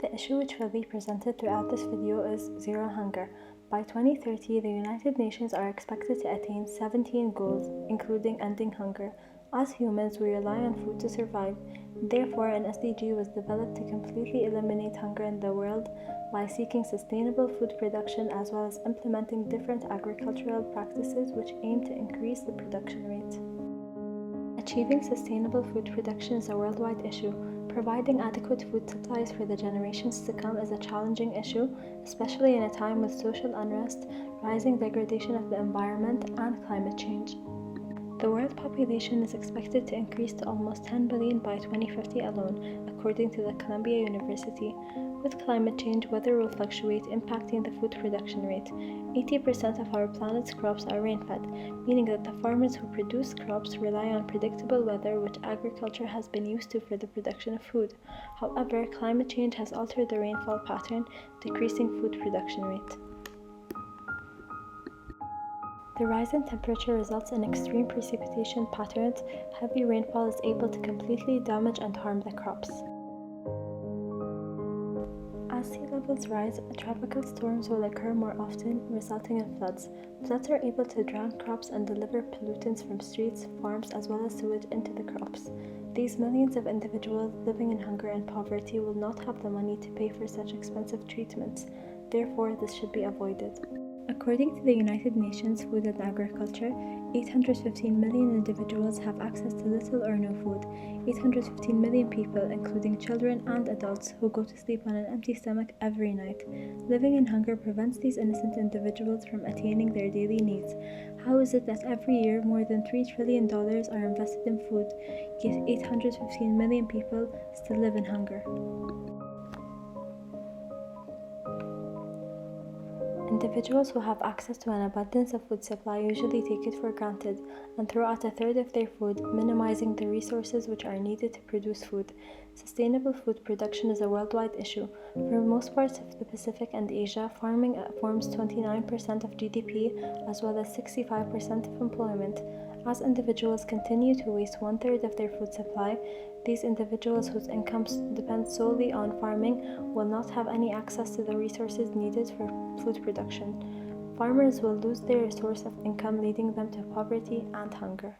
The issue which will be presented throughout this video is zero hunger. By 2030, the United Nations are expected to attain 17 goals, including ending hunger. As humans, we rely on food to survive. Therefore, an SDG was developed to completely eliminate hunger in the world by seeking sustainable food production as well as implementing different agricultural practices which aim to increase the production rate. Achieving sustainable food production is a worldwide issue. Providing adequate food supplies for the generations to come is a challenging issue, especially in a time with social unrest, rising degradation of the environment, and climate change. The world population is expected to increase to almost 10 billion by 2050 alone, according to the Columbia University. With climate change, weather will fluctuate, impacting the food production rate. 80% of our planet's crops are rain-fed, meaning that the farmers who produce crops rely on predictable weather, which agriculture has been used to for the production of food. However, climate change has altered the rainfall pattern, decreasing food production rate. The rise in temperature results in extreme precipitation patterns. Heavy rainfall is able to completely damage and harm the crops. As sea levels rise, tropical storms will occur more often, resulting in floods. Floods are able to drown crops and deliver pollutants from streets, farms, as well as sewage into the crops. These millions of individuals living in hunger and poverty will not have the money to pay for such expensive treatments. Therefore, this should be avoided. According to the United Nations Food and Agriculture, 815 million individuals have access to little or no food. 815 million people, including children and adults, who go to sleep on an empty stomach every night. Living in hunger prevents these innocent individuals from attaining their daily needs. How is it that every year more than $3 trillion are invested in food, yet 815 million people still live in hunger? Individuals who have access to an abundance of food supply usually take it for granted and throw out a third of their food, minimizing the resources which are needed to produce food. Sustainable food production is a worldwide issue. For most parts of the Pacific and Asia, farming forms 29% of GDP as well as 65% of employment. As individuals continue to waste one-third of their food supply, these individuals whose incomes depend solely on farming will not have any access to the resources needed for food production. Farmers will lose their source of income, leading them to poverty and hunger.